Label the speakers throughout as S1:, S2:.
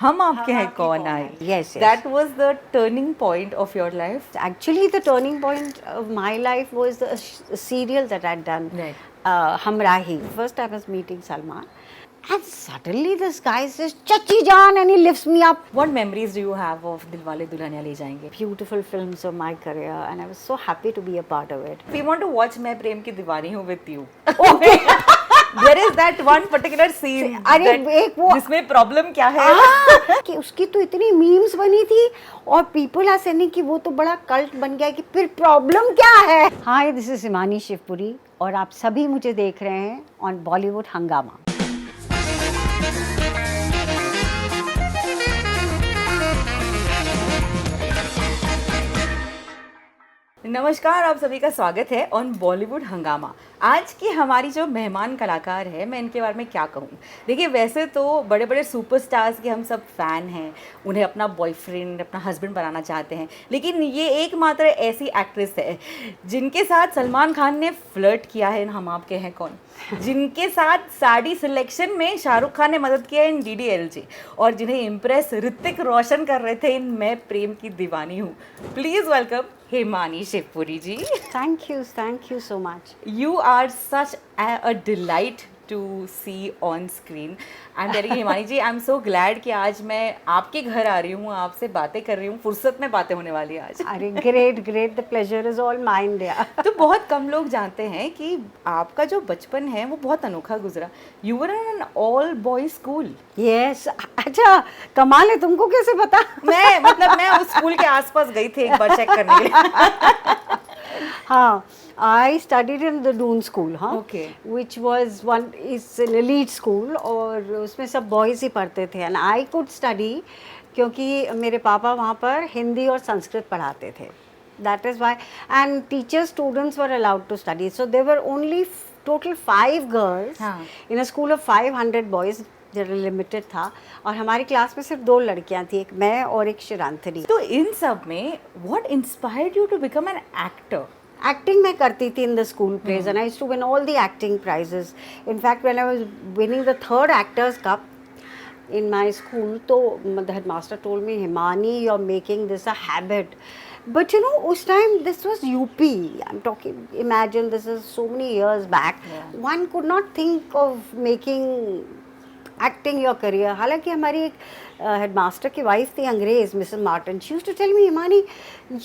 S1: हम आपके हैं कौन आए.
S2: Yes, yes.
S1: That was the turning point of your life.
S2: Actually, the turning point of my life was the serial that I'd done,
S1: Right.
S2: Hamrahi. First, I was meeting Salman, and suddenly this guy says, "Chachi Jaan," and he lifts me up.
S1: What memories do you have of Dilwale Dulhaniya Le Jayenge?
S2: Beautiful films of my career, and I was so happy to be a part of it.
S1: We want to watch मैं प्रेम की दीवानी हूँ with you. Okay. There is that one particular scene
S2: अरे
S1: that
S2: एक वो
S1: जिसमें problem क्या है?
S2: कि उसकी तो इतनी मीम्स बनी थी और पीपल आर सेइंग कि वो तो बड़ा कल्ट बन गया कि फिर प्रॉब्लम क्या है. हाय, दिस इज हिमानी शिवपुरी और आप सभी मुझे देख रहे हैं ऑन बॉलीवुड हंगामा.
S1: नमस्कार, आप सभी का स्वागत है ऑन बॉलीवुड हंगामा. आज की हमारी जो मेहमान कलाकार है, मैं इनके बारे में क्या कहूँ. देखिए, वैसे तो बड़े बड़े सुपरस्टार्स के हम सब फ़ैन हैं, उन्हें अपना बॉयफ्रेंड, अपना हस्बैंड बनाना चाहते हैं, लेकिन ये एकमात्र ऐसी एक्ट्रेस है जिनके साथ सलमान खान ने फ्लर्ट किया है इन हम आपके हैं कौन, जिनके साथ साड़ी सिलेक्शन में शाहरुख खान ने मदद किया इन DDLJ, और जिन्हें इम्प्रेस ऋतिक रोशन कर रहे थे इन मैं प्रेम की दीवानी Hoon. Please welcome Himani Shivpuri ji.
S2: Thank you so much.
S1: You are such a delight to see on screen. I'm telling you, Himani ji, I'm so glad कि आज मैं आपके घर आ रही हूँ, आपसे बातें कर रही हूँ, फुर्सत में बातें होने वाली है आज.
S2: अरे great the pleasure is all mine dear.
S1: तो बहुत कम लोग जानते हैं कि आपका जो बचपन है वो बहुत अनोखा गुजरा. You were in an all boys school.
S2: Yes. अच्छा, कमाल है, तुमको कैसे पता?
S1: मैं उस स्कूल के आसपास गई थी एक बार चेक करने के लिए.
S2: हाँ, I studied in the Doon School, हाँ,
S1: Okay.
S2: which was is an elite school और उसमें सब boys ही पढ़ते थे and I could study क्योंकि मेरे पापा वहाँ पर हिंदी और संस्कृत पढ़ाते थे. That is why, and teachers, students were allowed to study. So there were only total 5 girls
S1: हाँ.
S2: in a school of 500 boys. जरा लिमिटेड था और हमारी क्लास में सिर्फ 2 लड़कियां थी, एक मैं और एक शिरांथनी.
S1: तो इन सब में what inspired you to become an actor?
S2: Acting मैं करती थी in the school plays and I used to win all the acting prizes. In fact when I was winning the 3rd actors cup in my school, तो the headmaster told me, Himani, you're making this a habit. But you know, उस time this was UP. I'm talking, imagine this is so many years back.
S1: Yeah.
S2: One could not think of making acting your career. हालांकि हमारी एक headmaster की wife थी अंग्रेज, Mrs Martin. She used to tell me, Himani,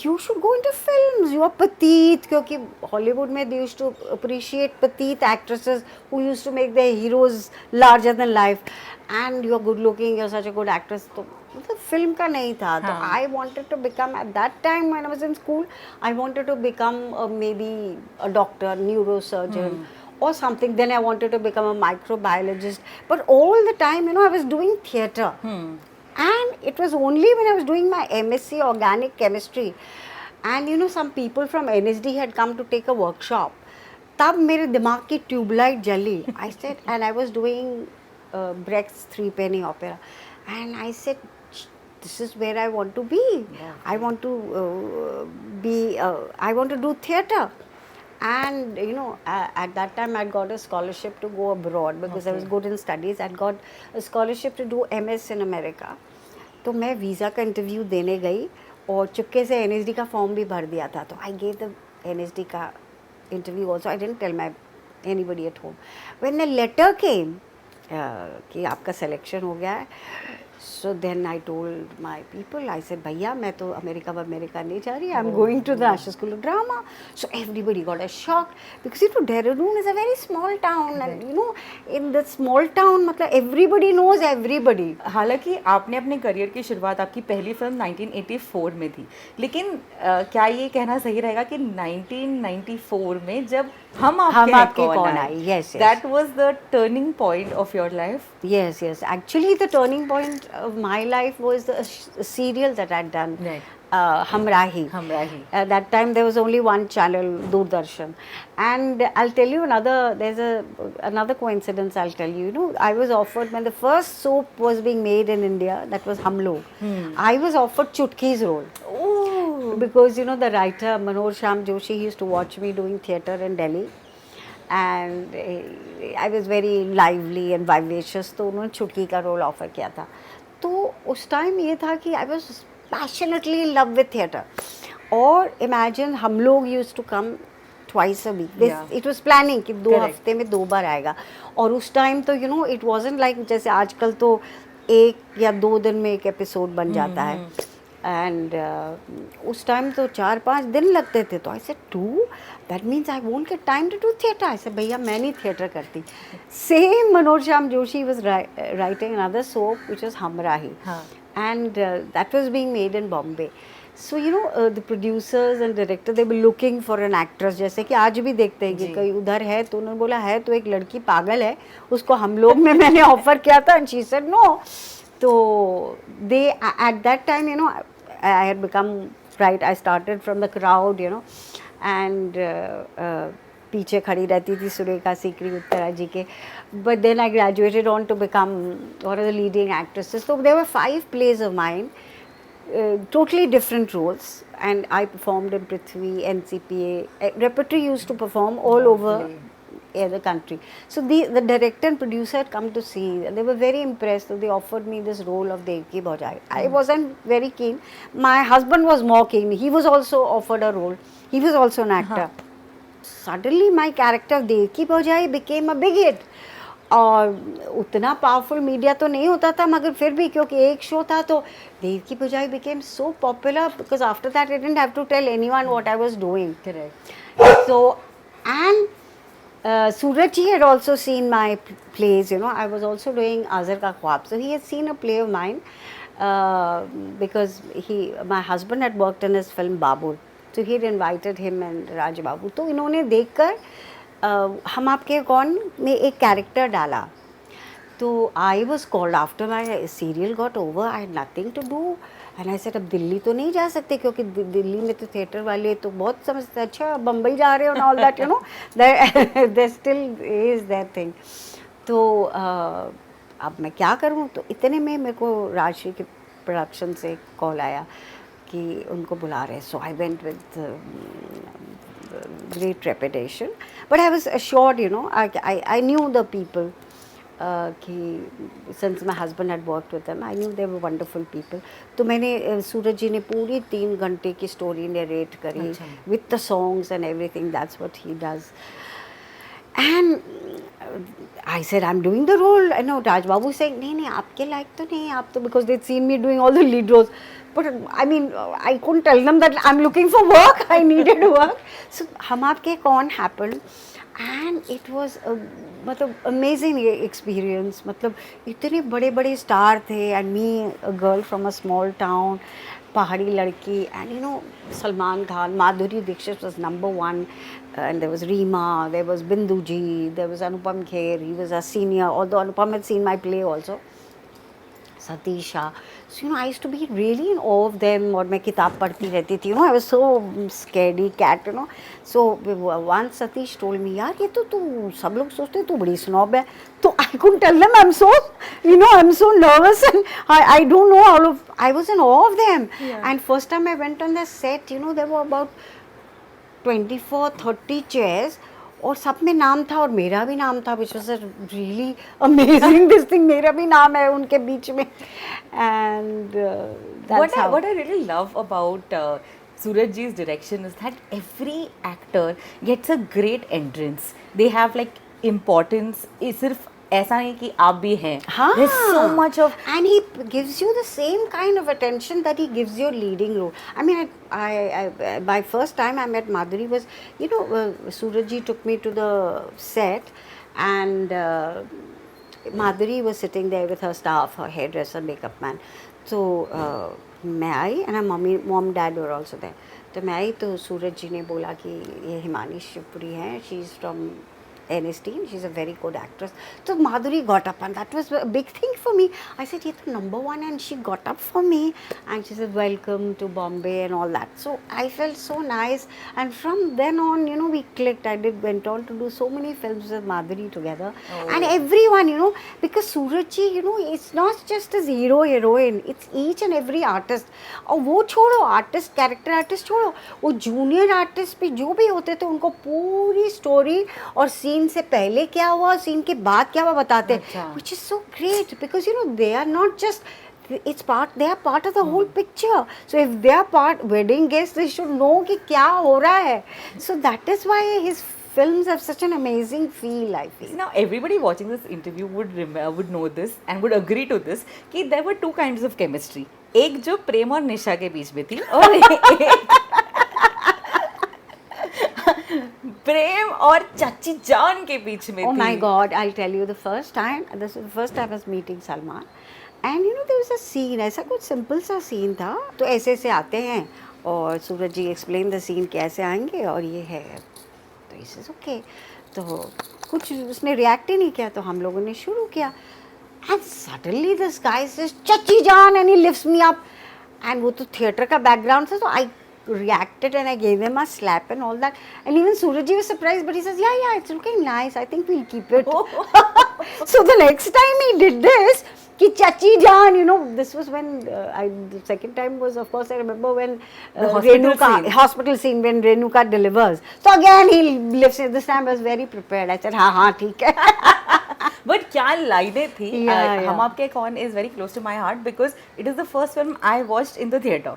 S2: you should go into films, you are petite, क्योंकि Hollywood में they used to appreciate petite actresses who used to make their heroes larger than life, and you are good looking, you are such a good actress. तो मतलब फिल्म का नहीं था. तो I wanted to become at that time when I was in school, I wanted to become maybe a doctor, neurosurgeon or something. Then I wanted to become a microbiologist, but all the time, you know, I was doing theatre. And it was only when I was doing my MSc organic chemistry, and you know, some people from NSD had come to take a workshop, तब मेरे दिमाग की tubelight जली. I said, and I was doing Brecht's 3 Penny Opera, and I said, this is where I want to be.
S1: Yeah.
S2: I want to I want to do theatre. And you know, at that time I got a scholarship to go abroad because I was good in studies. I got a scholarship to do MS in America. तो मैं visa का interview देने गई और चुपके से NSD का form भी भर दिया था. तो I gave the NSD का interview also. I didn't tell anybody at home. When the letter came कि आपका सिलेक्शन हो गया है, so then I told my people, I said, भैया मैं तो अमेरिका नहीं जा रही, I'm going to the National School of Drama. So everybody got a shock because you know, Dehradun is a very small town, and you know, in the small town मतलब everybody knows everybody.
S1: हालांकि आपने अपने career की शुरुआत, आपकी पहली film 1984 में थी, लेकिन क्या ये कहना सही रहेगा कि 1994 में जब हम आपके कौन आए,
S2: yes, yes.
S1: that was the turning point of your life?
S2: Yes. Actually, the turning point of my life was the serial that I'd done.
S1: Right.
S2: Hamrahi. At that time there was only one channel, Doordarshan. And I'll tell you another coincidence I'll tell you. You know, I was offered, when the first soap was being made in India, that was Hum Log. I was offered Chutki's role.
S1: Oh.
S2: Because you know, the writer Manohar Shyam Joshi, he used to watch me doing theatre in Delhi. And I was very lively and vivacious, तो उन्होंने चुटकी का role offer किया था. तो उस time ये था कि I was passionately in love with theatre. और इमेजिन हम लोग use to come twice a week. It was planning कि 2 हफ्ते में 2 बार आएगा. और उस टाइम तो you no it wasn't like जैसे आजकल तो 1 या 2 दिन में एक एपिसोड बन जाता है. एंड उस टाइम तो 4-5 दिन लगते थे. तो I said 2 that means I won't get time to do theatre. I said भैया मैं नहीं थिएटर करती. Same Manoj Shyam Joshi was writing another soap which was Humraahi. And that was being made in Bombay. So you know the producers and director they were looking for an actress. जैसे कि आज भी देखते हैं कि कहीं उधर है तो उन्होंने बोला है तो एक लड़की पागल है उसको हम लोग में मैंने ऑफर किया था and she said no. तो they at that time you know I had become right. I started from the crowd you know and पीछे खड़ी रहती थी सुरेखा सीकरी उत्तरा जी के. But then I graduated on to become one of the leading actresses. So there were 5 plays of mine, totally different roles, and I performed in Prithvi, NCPA. Repertory used to perform all over the country. So the director and producer had come to see. They were very impressed. So they offered me this role of Devki Bhojai. I wasn't very keen. My husband was more keen. He was also offered a role. He was also an actor. Suddenly my character Devki Bhojai became a big hit. और उतना powerful media तो नहीं होता था मगर फिर भी क्योंकि एक शो था तो देवकी भौजाई became so popular because after that I didn't have to tell anyone what I was doing. Correct. So and Suraj ji had also seen my plays. You know, I was also doing Azhar Ka Khwab. So he had seen a play of mine because my husband had worked in his film Babur. So he had invited him and Raj Babu. तो इन्होंने देखकर हम आपके कौन में एक character डाला. तो I was called after my serial got over. I had nothing to do and I said अब दिल्ली तो नहीं जा सकते क्योंकि दिल्ली में तो थिएटर वाले तो बहुत समझते हैं. अच्छा बम्बई जा रहे हो all that you know there still is that thing. तो अब मैं क्या करूँ. तो इतने में मेरे को राजश्री के प्रोडक्शन से कॉल आया कि उनको बुला रहे. So I went with great trepidation, but I was assured, you know, I knew the people. Since my husband had worked with them, I knew they were wonderful people. तो मैंने सूरज जी ने पूरी 3 घंटे की स्टोरी नरेट करी with the songs and everything. That's what he does. And I said, I'm doing the role. I know Raj Babu saying, नहीं आपके लायक तो नहीं आप तो, because they'd seen me doing all the lead roles. But I mean, I couldn't tell them that I'm looking for work. I needed work. So हम आपके कौन happened, and it was a मतलब amazing experience. मतलब इतने बड़े बड़े star थे and me, a girl from a small town, पहाड़ी लड़की, and you know Salman Khan, Madhuri Dixit was #1, and there was Reema, there was Bindu Ji, there was Anupam Kher. He was a senior, although Anupam had seen my play also. Satisha. So you know, I used to be really in awe of them. और मैं किताब पढ़ती रहती थी. You know, I was so scaredy cat. You know, so once Satish told me, यार ये तो तू सब लोग सोचते तू बड़ी snob है. तो I couldn't tell them. I'm so, you know, I'm so nervous and I don't know all of. I was in awe of them. Yeah. And first time I went on the set, you know, there were about 24-30 chairs. और सब में नाम था और मेरा भी नाम था, which was a really amazing this thing. मेरा भी नाम है उनके बीच में. And that's
S1: what I really love about Suraj ji's direction is that every actor gets a great entrance. They have like importance. सिर्फ ऐसा नहीं कि आप भी हैं. There's so much of,
S2: and he gives you the same kind of attention that he gives your leading role. I mean, I my first time I met Madhuri was, you know, Suraj ji took me to the set, and Madhuri was sitting there with her staff, her hairdresser, makeup man. So मैं आई and her mom dad were also there. तो मैं आई तो सूरज जी ने बोला कि ये हिमानी शिवपुरी हैं, she is from NS team, she's a very good actress. So Madhuri got up and that was a big thing for me. I said, ये तो #1, and she got up for me and she said, welcome to Bombay and all that. So I felt so nice, and from then on, you know, we clicked. Went on to do so many films with Madhuri together. And everyone, you know, because Suraj ji, you know, it's not just as hero heroine, it's each and every artist. और वो छोड़ो artist, character artist छोड़ो, वो junior artist भी जो भी होते थे उनको पूरी स्टोरी और सीन से पहले क्या हुआ, सीन के बाद क्या हुआ बताते. Which is so great because you know they are not just they are part of the whole picture. So if they are part wedding guests, they should know कि क्या हो रहा है. So that is why his films have such an amazing feel, I feel.
S1: Now everybody watching this interview would know this and would agree to this कि there were two kinds of chemistry. एक जो प्रेम और निशा के बीच में थी और एक प्रेम और चाची जान के बीच में
S2: Oh
S1: थी.
S2: my God, I'll tell you the first time. This was the first time I was meeting Salman, and you know there was a scene. ऐसा कुछ simple सा scene था. तो ऐसे ऐसे आते हैं और सूरज जी explain the scene कैसे आएंगे और ये है. तो he says okay. तो कुछ उसने react ही नहीं किया तो हम लोगों ने शुरू किया. And suddenly this guy says चाची जान and he lifts me up. And वो तो theatre का background था तो I reacted and I gave him a slap and all that. And even Surajji was surprised, but he says, yeah, it's looking nice. I think we'll keep it. So the next time he did this, कि चाची जान, you know, this was when the second time was, of course, I remember when hospital scene when Renuka delivers. So again he lifts it. This time I was very prepared. I said, हाँ ठीक है.
S1: But क्या लाइनें थी.
S2: Yeah.
S1: Hum Aapke Koun is very close to my heart because it is the first film I watched in the theatre.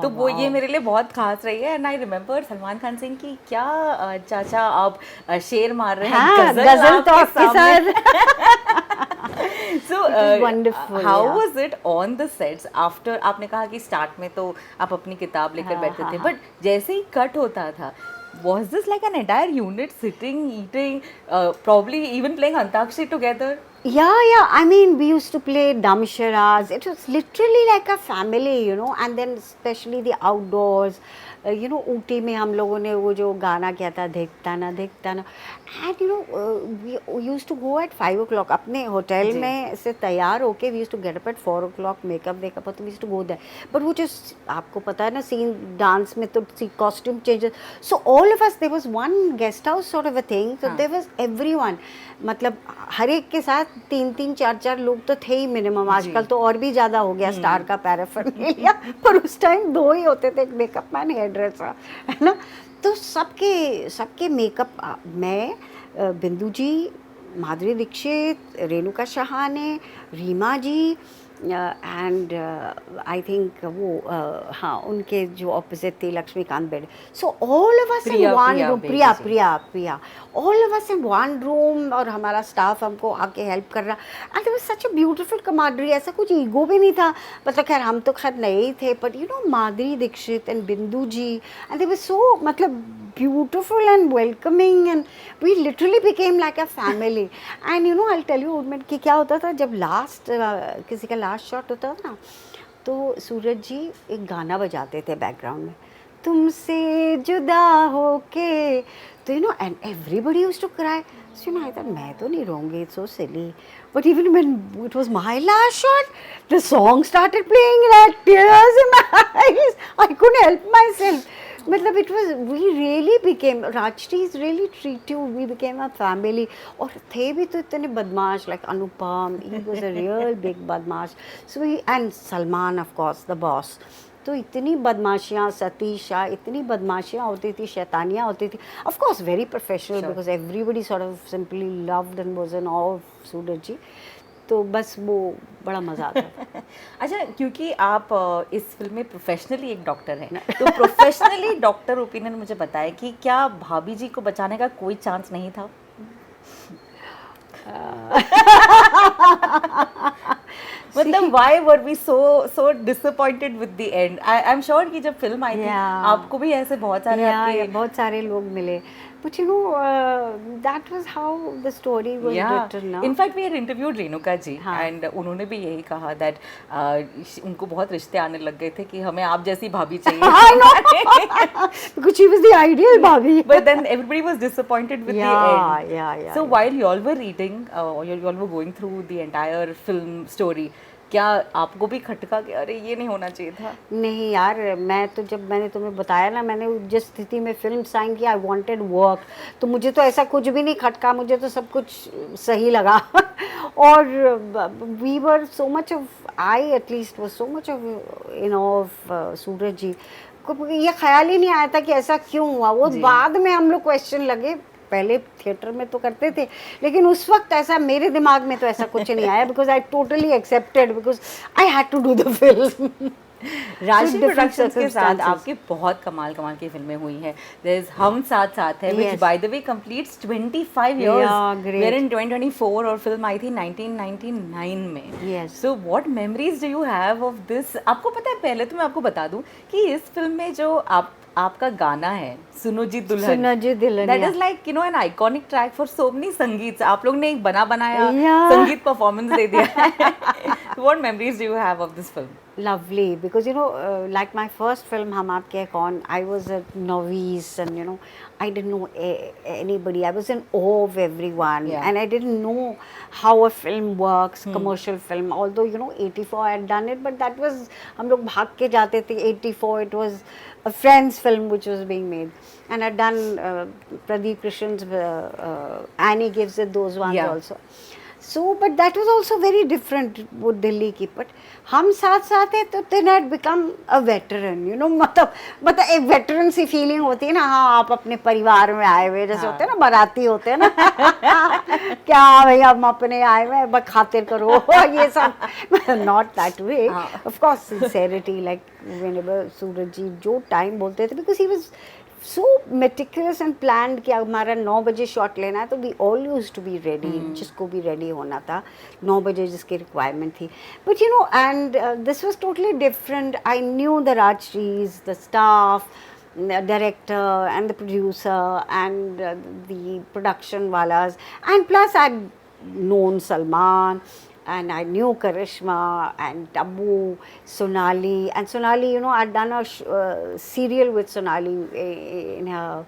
S1: तो वो ये मेरे लिए बहुत खास रही है. And I remember Salman Khan Singh की क्या चाचा आप शेर मार रहे हैं,
S2: गजल तो आपके साथ.
S1: So
S2: wonderful,
S1: how
S2: yeah.
S1: was it on the sets after? आपने कहा कि स्टार्ट में तो आप अपनी किताब लेकर बैठते थे, बट जैसे ही कट होता था, was this like an entire unit sitting, eating, probably even playing Antakshari together?
S2: Yeah. I mean, we used to play damsharas. It was literally like a family, you know. And then especially the outdoors. You know, Ooty में हम लोगों ने वो जो गाना किया था देखता ना. And you know, we used to go at 5 o'clock. अपने होटल में से तैयार होके we used to get up at 4 o'clock, makeup तो we used to go there. But वो जो आपको पता है ना scene dance में तो costume changes. So all of us, there was one guest house sort of a thing. So there was everyone. मतलब हर एक के साथ 3-3, 4-4 लोग तो थे ही मिनिमम. आजकल तो और भी ज़्यादा हो गया स्टार का पैराफर्नेलिया. पर उस टाइम 2 ही होते थे, एक मेकअप मैन, हेयर ड्रेसर, है ना. तो सबके मेकअप मैं, Bindu ji, Madhuri Dixit, Renuka Shahane, Rima ji and I think वो हाँ उनके जो ऑपोजिट थे Laxmikant Berde. So all of us in one room. Priya all of us in one room. और हमारा स्टाफ हमको आके हेल्प कर रहा. And there was such a beautiful camaraderie. ऐसा कुछ ईगो भी नहीं था. मतलब खैर हम तो खैर नए ही थे, but you know Madhuri Dixit and Bindu ji and they वर सो मतलब beautiful and welcoming, and we literally became like a family. And you know, I'll tell you उनमें कि क्या होता था जब लास्ट किसी का लास्ट शॉट होता था ना, तो सूरज जी एक गाना बजाते थे बैकग्राउंड में, तुमसे जुदा होके. तो you know and everybody used to cry. So you know I thought मैं तो नहीं रोऊंगी, it's so silly. But even when it was my last shot, the song started playing and I had tears in my eyes. I couldn't help myself. मतलब it was, we really became, Rajshree's really treat you, we became a family. और थे भी तो इतने बदमाश, like Anupam, he was a real big बदमाश. So we, and Salman of course, the boss. तो इतनी बदमाशियाँ, सतीशा, इतनी बदमाशियाँ होती थी, शैतानियाँ होती थी. Of course very professional, sure. Because everybody sort of simply loved and was in awe of सूरज जी. तो बस वो बड़ा मज़ा आता है.
S1: अच्छा, क्योंकि आप इस फिल्म में प्रोफेशनली एक डॉक्टर हैं, तो प्रोफेशनली डॉक्टर ओपिनियन मुझे बताएं कि क्या भाभी जी को बचाने का कोई चांस नहीं था? मतलब why were we so disappointed with the end? I'm sure कि जब फिल्म आई थी आपको भी ऐसे बहुत सारे
S2: लोग मिले. But you know, that was how the story was written. No?
S1: In fact, we had interviewed Renuka ji and उन्होंने भी यही कहा that उनको बहुत रिश्ते आने लग गए थे कि हमें आप जैसी भाभी चाहिए.
S2: I know, because she was the ideal भाभी.
S1: But then everybody was disappointed with the end.
S2: Yeah.
S1: So while you all were reading, you all were going through the entire film story, क्या आपको भी खटका कि अरे ये नहीं होना चाहिए था?
S2: नहीं यार, मैं तो जब मैंने तुम्हें बताया ना, मैंने जिस स्थिति में फिल्म साइन किया, आई वांटेड वर्क, तो मुझे तो ऐसा कुछ भी नहीं खटका, मुझे तो सब कुछ सही लगा. और we were so much off, I at least was so much off in of Suraj ji. ये ख्याल ही नहीं आया था कि ऐसा क्यों हुआ. वो बाद में हम लोग क्वेश्चन लगे, पहले थिएटर में तो करते थे, लेकिन उस वक्त ऐसा मेरे दिमाग में तो ऐसा कुछ नहीं आया, because I totally accepted, because I had to do the film.
S1: Rashi productions के साथ आपकी बहुत कमाल कमाल की फिल्में हुई हैं। देयर इज हम Saath Saath Hai, which by the way completes 25 years, we're in 2024, और फिल्म आई थी 1999 में। So what memories do you have of this? आपको पता है, पहले तो मैं आपको बता दूं कि इस फिल्म में जो आपका गाना है सुनो जी दुल्हन, that is like you no an iconic track for so many संगीत। आप लोग ने एक बनाया संगीत परफॉर्मेंस दे दिया। What memories do you have of this film?
S2: Lovely, because you know, like my first film Hum Aapke Hain Kaun, I was a novice, and you know, I didn't know anybody. I was in awe of everyone, and I didn't know how a film works, commercial film. Although you know, 84 I had done it, but that was हम लोग भाग के जाते थे। 84 it was a friend's film which was being made, and I'd done Pradeep Krishan's Annie Gives It, those ones also. So, but that was also very different with Delhi की. But हम साथ साथ हैं तो then I had become a veteran, you know, मतलब एक veteran सी feeling होती है ना, हाँ आप अपने परिवार में आए हुए, जैसे होते हैं ना बाराती होते हैं ना, क्या भैया हम अपने आए हुए बस खातिर करो ये सब, not that way, of course sincerity, like whenever सूरज जी जो time बोलते थे, because he was so meticulous and planned कि हमारा 9 बजे शॉट लेना है तो we all used to be ready, जिसको भी ready होना था 9 बजे जिसकी requirement थी. But you know, and this was totally different. I knew the Rajshrees, the staff, the director and the producer and the production walas, and plus I'd known Salman, and I knew Karishma and Tabu, Sonali, and Sonali, you know, I'd done a serial with Sonali in her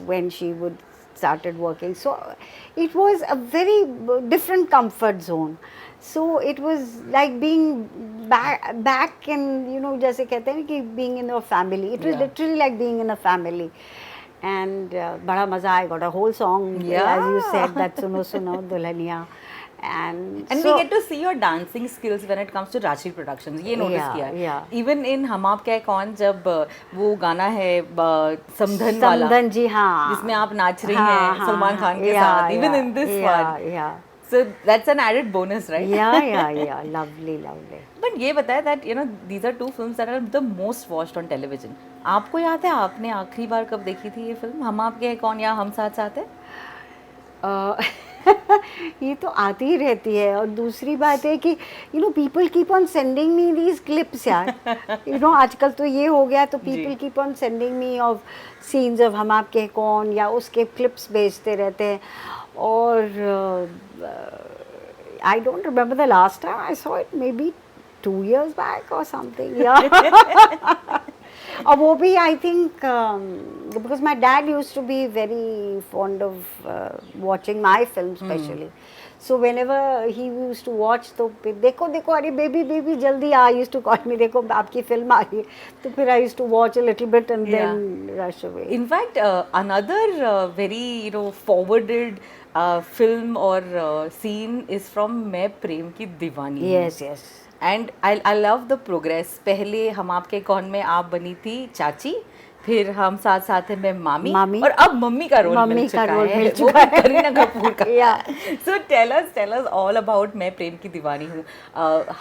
S2: when she would started working. So it was a very different comfort zone. So it was like being back in, you know, जैसे कहते हैं कि being in a family. It was literally like being in a family. And बड़ा मजा आया. Got a whole song, as you said, that Suno Suno Dulhaniya. And
S1: so, we get to see your dancing skills when it comes to Rashi Productions. ये notice किया. Even in हम आपके हैं कौन, जब वो गाना है समधन वाला,
S2: समधन जी, हाँ,
S1: जिसमें आप नाच रही हैं सलमान खान के साथ. Even in this one. So that's an added bonus, right?
S2: Yeah. Lovely.
S1: But ये बताया that you know these are two films that are the most watched on television. आपको याद है आपने आखिरी बार कब देखी थी ये फिल्म, हम आपके हैं कौन या हम साथ साथ है?
S2: ये तो आती ही रहती है. और दूसरी बात है कि you know people keep on sending me these clips यार. यू नो आजकल तो ये हो गया, तो people keep on sending me of scenes of हम आपके कौन, या उसके क्लिप्स भेजते रहते हैं. और I don't remember the last time I saw it, maybe 2 years back or something. और वो भी I think because my dad use to be very fond of watching my film specially. So whenever he use to watch, तो देखो अरे baby जल्दी आ, use to call me, देखो आपकी फिल्म आ रही है. तो फिर I use to watch a little bit and then rush away.
S1: In fact another very you know forwarded film और scene is from Main Prem Ki Deewani.
S2: Yes.
S1: And I love the progress. पहले हम आपके कौन में आप बनी थी चाची, फिर हम साथ साथ हैं मैं मामी, और अब मम्मी का रोल मिल चुका है करीना कपूर का. So tell us all about Main Prem Ki Deewani Hoon.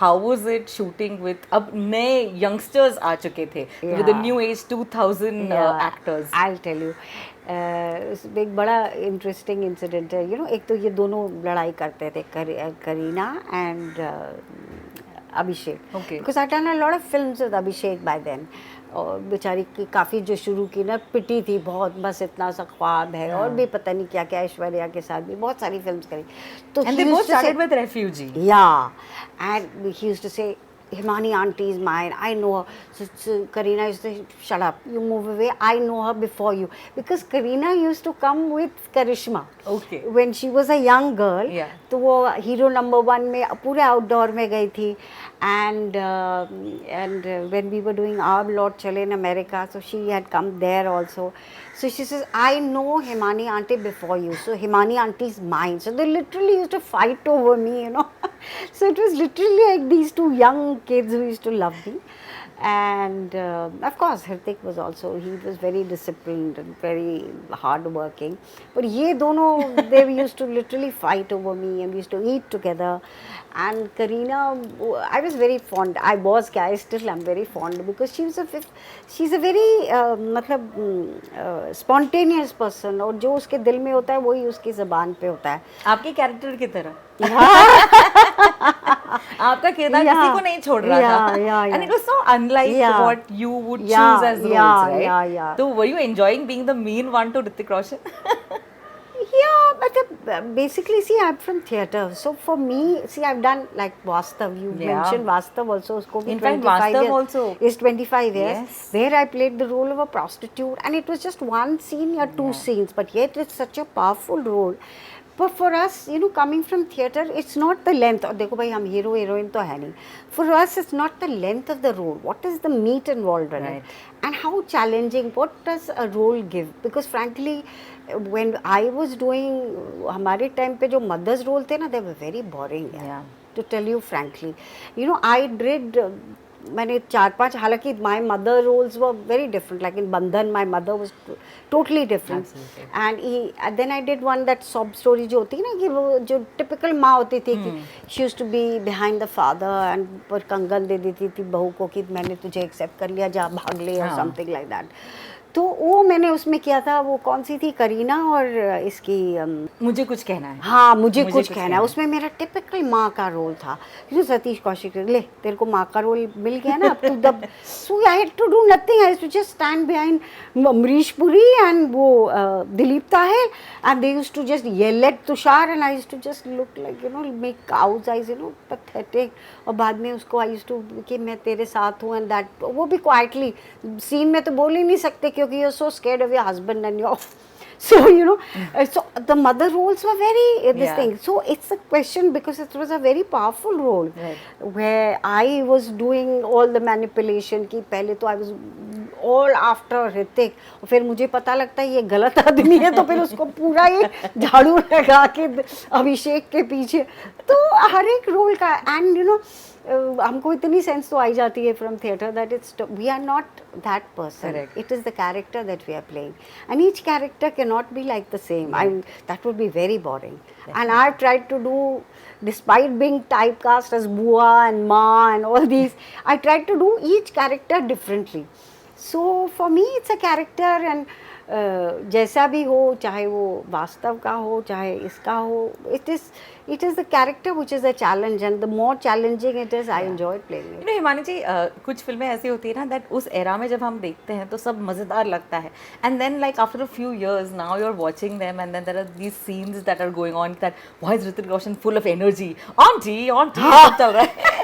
S1: How was it shooting with, अब नए यंगस्टर्स आ चुके थे with the new age 2000 actors.
S2: I will tell you एक बड़ा इंटरेस्टिंग इंसिडेंट है. यू नो एक तो ये दोनों लड़ाई करते थे, Kareena and Abhishek.
S1: Okay.
S2: Because I'd done a lot of films with Abhishek by then. और बेचारी की काफ़ी जो शुरू की ना पिटी थी बहुत, बस इतना सा ख्वाब है. और भी पता नहीं क्या क्या, ऐश्वर्या के साथ भी बहुत सारी फिल्म्स करी. तो
S1: and they both started with Refugee.
S2: Yeah, and he used to say Himani auntie is mine, I know her. So Kareena used to say, shut up, you move away, I know her before you. Because Kareena used to come with Karishma.
S1: Okay.
S2: When she was a young girl.
S1: Yeah.
S2: तो वो hero number 1 में पूरे outdoor में गई थी. And when we were doing Our Lord Chale in America, so she had come there also. So she says, I know Himani auntie before you, so Himani auntie is mine. So they literally used to fight over me, you know. So it was literally like these two young kids who used to love me. And of course, Hrithik was also, he was very disciplined and very hardworking. But ye dono, they used to literally fight over me and we used to eat together. And Kareena, I was very fond. I still am very fond because she's a very spontaneous person. और जो उसके दिल में होता है वही उसकी ज़बान पे होता है.
S1: आपके कैरेक्टर की तरह. आपका किरदार किसी को नहीं छोड़ रहा था. And it was so unlike what you would choose as roles, right? So were you enjoying being the mean one to Hrithik Roshan?
S2: Yeah, but basically, see, I'm from theatre. So for me, see, I've done like Vastav. You mentioned Vastav also. Usko
S1: in fact, Vastav also
S2: is 25 years.
S1: Yes.
S2: Where I played the role of a prostitute, and it was just one scene or two scenes, but yet it's such a powerful role. But for us, you know, coming from theatre, it's not the length. और देखो भाई हम hero heroine तो है नहीं. For us, it's not the length of the role. What is the meat involved in it, and how challenging? What does a role give? Because frankly, when I was doing हमारे time पे जो mothers role थे ना, they were very boring.
S1: Yeah.
S2: To tell you frankly, you know, I did. मैंने 4-5 हालांकि my mother roles were very different. Like in Bandhan, my mother was totally different.
S1: Absolutely.
S2: And then I did one that sob story जो होती है ना कि वो जो typical माँ होती थी कि she used to be behind the father and पर कंगन दे देती थी बहू को कि मैंने तुझे accept कर लिया जा भाग ले or something like that. तो वो मैंने उसमें किया था. वो कौन सी थी, करीना और इसकी
S1: मुझे कुछ कहना है.
S2: हाँ, मुझे कुछ कहना है. उसमें मेरा टिपिकल माँ का रोल था. यू सतीश कौशिक, ले तेरे को माँ का रोल मिल गया ना, अब तू दब. So I had to do nothing. I used to just stand behind Amrish Puri and वो Dilip Tahir and they used to just yell at Tushar and I used to just look like you know make cow eyes, you know, pathetic. और बाद में उसको आई used to कि मैं तेरे साथ हूँ एंड दैट, वो भी क्वाइटली. सीन में तो बोल ही नहीं सकते क्योंकि you're so scared of your husband and your so you know so the mother roles were very this thing. So it's a question because it was a very powerful role where I was doing all the manipulation कि पहले तो I was all after Hrithik और फिर मुझे पता लगता है ये गलत आदमी है तो फिर उसको पूरा ये झाड़ू लगा के अभिषेक के पीछे. तो हर एक रोल का एंड यू नो हमको इतनी सेंस तो आई जाती है from theatre that it's we are not that person. It is the character that we are playing and each character can not be like the same. I that would be very boring. And I tried to do, despite being typecast as Bua and Ma and all these, I tried to do each character differently. So for me it's a character and जैसा भी हो, चाहे वो वास्तव का हो चाहे इसका हो, it is the character which is a challenge and the more challenging it is, I enjoyed playing it.
S1: You know, Himani जी, कुछ फिल्में ऐसी होती है ना that उस एरा में जब हम देखते हैं तो सब मज़ेदार लगता है and then like after a few years now you're watching them and then there are these scenes that are going on that why is Hrithik Roshan full of energy, auntie सब चल रहा है.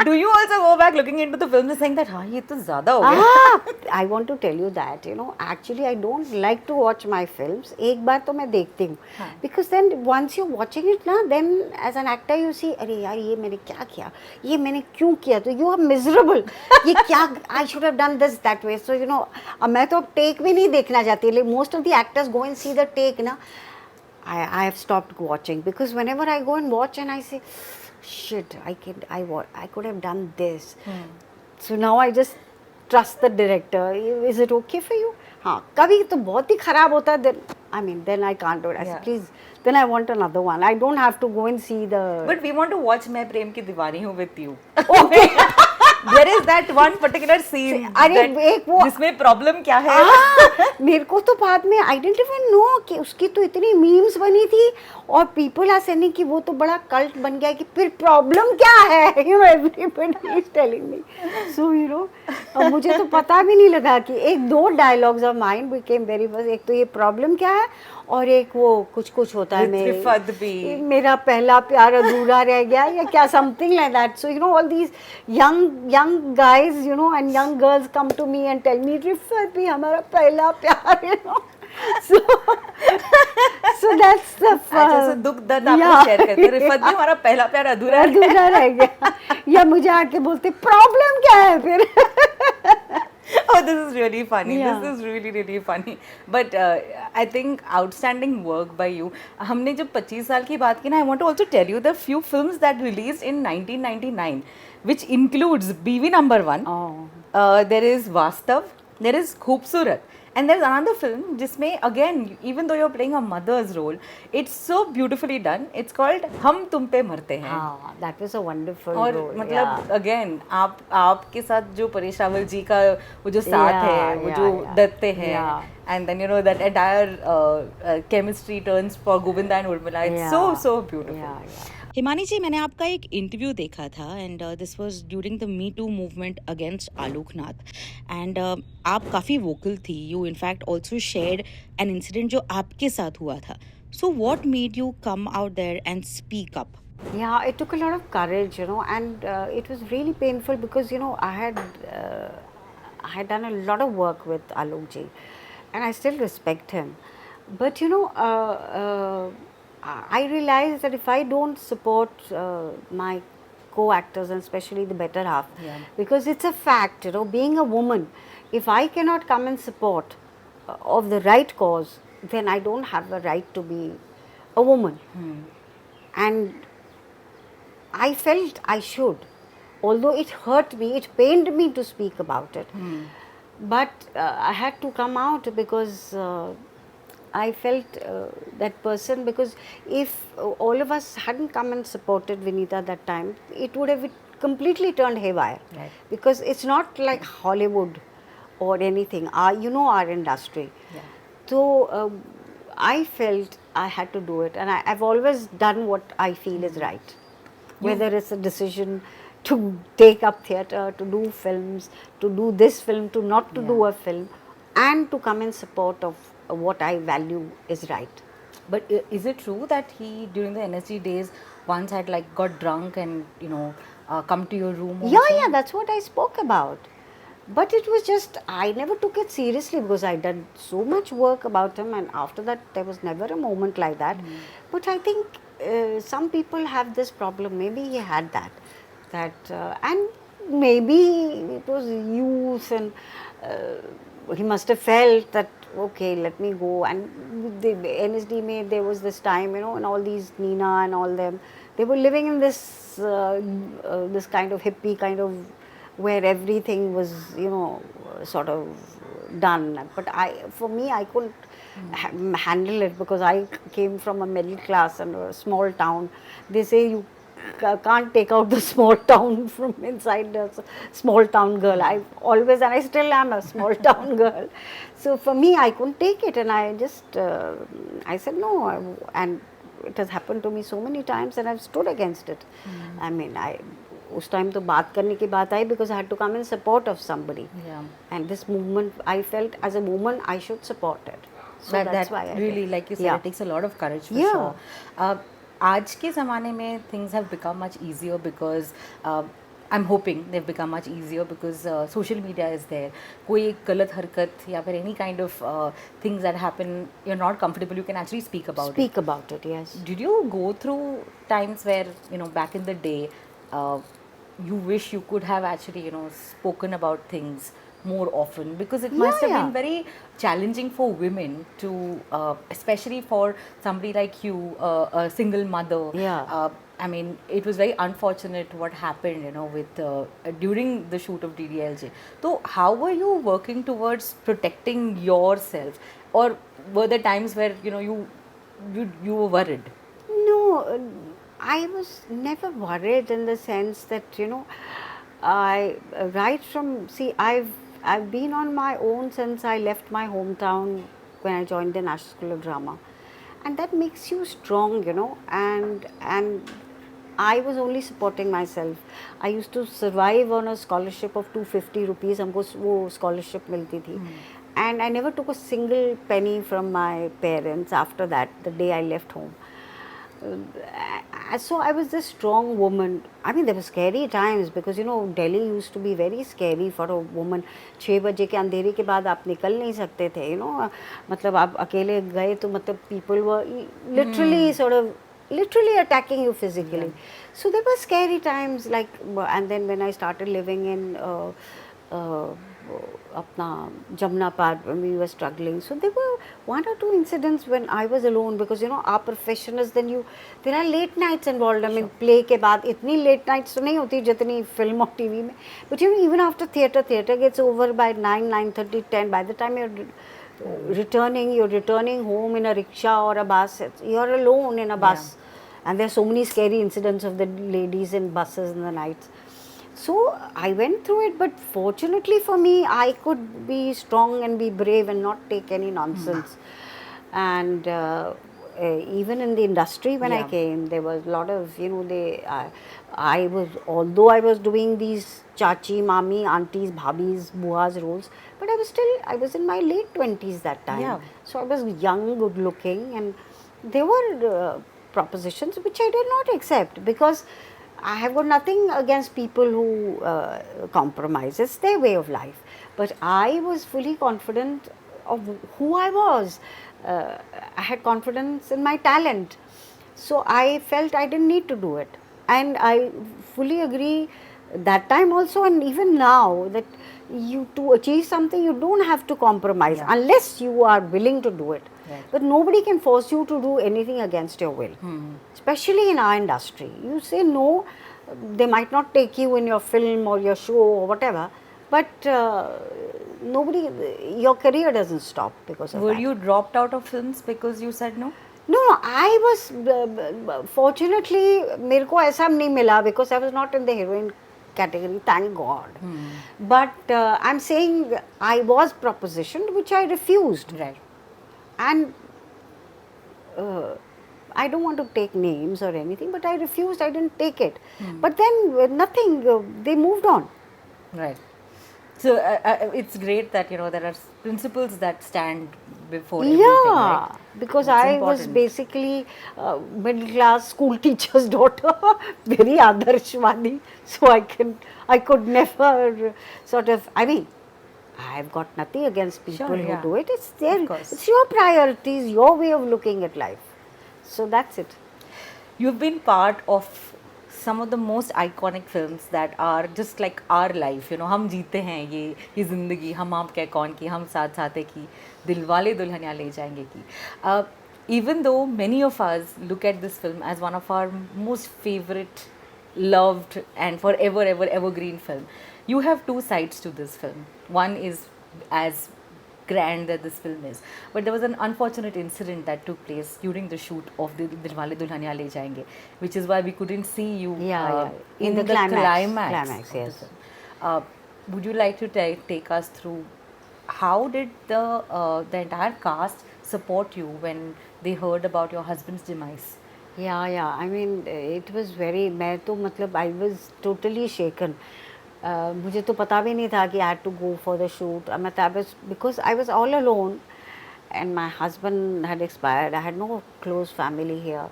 S1: Do you also go back looking into the film and saying that हाँ ये तो ज़्यादा हो गया?
S2: I want to tell you that, you know, actually I don't like to watch my films. एक बार तो मैं देखती हूँ because then once you're watching it ना, then as an actor you see अरे यार ये मैंने क्या किया, ये मैंने क्यों किया, तो you are miserable. ये क्या, I should have done this that way. So you know, मैं तो अब take भी नहीं देखना चाहती. Like most of the actors go and see the take ना. I have stopped watching because whenever I go and watch and I say shit, I could have done this. So now I just trust the director. Is it okay for you? हाँ, कभी तो बहुत ही खराब होता है. Then I can't do it. I say, please, then I want another one. I don't have to go and see the.
S1: But we want to watch मैं प्रेम की दीवानी हूँ with you. Okay. There is that one particular scene
S2: अरे एक वो
S1: जिसमें problem क्या है.
S2: मेरे को तो बाद में I didn't even know कि उसकी तो इतनी मीम्स बनी थी और people are saying कि वो तो बड़ा कल्ट बन गया कि फिर प्रॉब्लम क्या है. You know, everybody is telling me. So you know, अब मुझे तो पता भी नहीं लगा कि एक दो dialogues of mind became very first. एक तो ये प्रॉब्लम क्या है और एक वो कुछ होता है मेरा पहला प्यार अधूरा रह गया या क्या, something like that. So you know, all these young guys, you know, and young girls come to me and tell me Rifat भी हमारा पहला प्यार, you know. So that's the
S1: अच्छा, so दुख दर्द आपको शेयर करते हैं. रिफत भी हमारा पहला प्यार अधूरा
S2: रह गया या मुझे आके बोलते प्रॉब्लम क्या है फिर.
S1: Oh, this is really funny.
S2: Yeah.
S1: This is really really funny. But I think outstanding work by you. हमने जब 25 साल की बात की ना, I want to also tell you the few films that released in 1999, which includes BV number one.
S2: Oh.
S1: There is Vastav. There is Khoobsurat. And there's another film जिसमें again, even though you're playing a mother's role, it's so beautifully done. It's called हम तुम पे मरते हैं.
S2: Ah, that was a wonderful
S1: और
S2: role.
S1: मतलब again आपके साथ जो परेश रावल जी का वो जो साथ है, वो जो दत्ते हैं, and then you know that entire chemistry turns for Govinda and Urmila, it's so beautiful. Himani ji, मैंने आपका एक इंटरव्यू देखा था and this was during the me too movement against Aloknath and आप काफ़ी वोकल थी. You in fact also shared an incident जो आपके साथ हुआ था. So what made you come out there and speak up?
S2: Yeah, it took a lot of courage, you know, and it was really painful because, you know, I had done a lot of work with Alok ji, and I still respect him. But you know, I realized that if I don't support my co-actors and especially the better half, because it's a fact, you know, being a woman, if I cannot come and support of the right cause, then I don't have the right to be a woman. And I felt I should, although it hurt me, it pained me to speak about it. But I had to come out because I felt that person, because if all of us hadn't come and supported Vinita that time, it would have completely turned haywire.
S1: Right.
S2: Because it's not like Hollywood or anything, you know, our industry. So I felt I had to do it, and I've always done what I feel is right. Whether it's a decision to take up theatre, to do films, to do this film, to not to do a film, and to come in support of what I value is right.
S1: But is it true that he, during the NSG days, once had like got drunk and, you know, come to your room also?
S2: Yeah, that's what I spoke about. But it was just, I never took it seriously because I done so much work about him, and after that there was never a moment like that. But I think some people have this problem. Maybe he had that, and maybe it was youth, and he must have felt that, okay, let me go. And with the NSD made, there was this time, you know, and all these Nina and all them, they were living in this this kind of hippie kind of, where everything was, you know, sort of done. But for me, I couldn't handle it because I came from a middle class and a small town. They say you can't take out the small town from inside the small town girl. I always, and I still am a small town girl. So for me, I couldn't take it, and I just I said no. And it has happened to me so many times, and I've stood against it. I mean, उस time तो बात करने की बात आई because I had to come in support of somebody. And this movement, I felt as a woman I should support it. So that's why I
S1: really,
S2: did.
S1: like you said, it takes a lot of courage for sure. आज के ज़माने में things have become much easier because I'm hoping they've become much easier because social media is there. कोई एक गलत हरकत या फिर any kind of things that happen, you're not comfortable, you can actually speak about it.
S2: Speak about it, yes.
S1: Did you go through times where, you know, back in the day, you wish you could have actually, you know, spoken about things more often, because it must have been very challenging for women to, especially for somebody like you, a single mother. I mean, it was very unfortunate what happened, you know, with during the shoot of DDLJ. So how were you working towards protecting yourself, or were there times where, you know, you were worried?
S2: No, I was never worried in the sense that, you know, I've been on my own since I left my hometown when I joined the National School of Drama, and that makes you strong, you know. And I was only supporting myself. I used to survive on a scholarship of 250 rupees. हमको वो scholarship मिलती थी. And I never took a single penny from my parents after that, the day I left home. So I was this strong woman. I mean, there were scary times because, you know, Delhi used to be very scary for a woman. 6 बजे के अंधेरे के बाद आप निकल नहीं सकते थे, you know. मतलब आप अकेले गए तो मतलब people were literally literally attacking you physically. So there were scary times, like, and then when I started living in अपना Jamna Part when we were struggling. So there were one or two incidents when I was alone because our profession is then there are late nights involved. I mean play के बाद इतनी late nights तो नहीं होती जितनी film और TV में. But even after theatre gets over by 9, 9:30, 10. By the time you're returning home in a rickshaw or a bus. You're alone in a bus, and there's so many scary incidents of the ladies in buses in the nights. So I went through it, but fortunately for me, I could be strong and be brave and not take any nonsense. And even in the industry when I came, there was a lot of although I was doing these chachi, mami, aunties, bhabis, buas roles, but I was in my late 20s that time.
S1: Yeah.
S2: So I was young, good looking, and there were propositions which I did not accept because I have got nothing against people who compromise. It's their way of life. But I was fully confident of who I was. I had confidence in my talent. So I felt I didn't need to do it. And I fully agree that time also and even now that to achieve something you don't have to compromise unless you are willing to do it.
S1: Right.
S2: But nobody can force you to do anything against your will. Especially in our industry. You say no, they might not take you in your film or your show or whatever, but your career doesn't stop because of
S1: Were
S2: that.
S1: you dropped out of films because you said no?
S2: No, I was fortunately मेरे को ऐसा नहीं मिला because I was not in the heroine category, thank God. But I'm saying I was propositioned which I refused.
S1: Right.
S2: And I don't want to take names or anything, but I refused, I didn't take it. But then nothing, they moved on.
S1: Right. So it's great that there are principles that stand before everything, right?
S2: Because
S1: That's
S2: I was
S1: important.
S2: basically middle class school teacher's daughter, very adarshwadi. So I could never sort of, I've got nothing against people
S1: Sure,
S2: who
S1: yeah.
S2: do it.
S1: Of course.
S2: It's your priorities, your way of looking at life. So that's it.
S1: You've been part of some of the most iconic films that are just like our life. हम जीते हैं ये जिंदगी, हम आप क्या कौन की, हम साथ साथे की, दिलवाले दुल्हनिया ले जाएंगे की. Even though many of us look at this film as one of our most favorite, loved and forever evergreen film, you have two sides to this film. One is as grand that this film is, but there was an unfortunate incident that took place during the shoot of the Dilwale Dulhaniya Le Jayenge, which is why we couldn't see you
S2: In
S1: the
S2: the climax.
S1: climax of the
S2: Yes.
S1: film. Would you like to take us through how did the entire cast support you when they heard about your husband's demise?
S2: Yeah. I mean, it was very. I was totally shaken. मुझे तो पता भी नहीं था कि I had to go for the shoot. Because I was all alone, and my husband had expired. I had no close family here,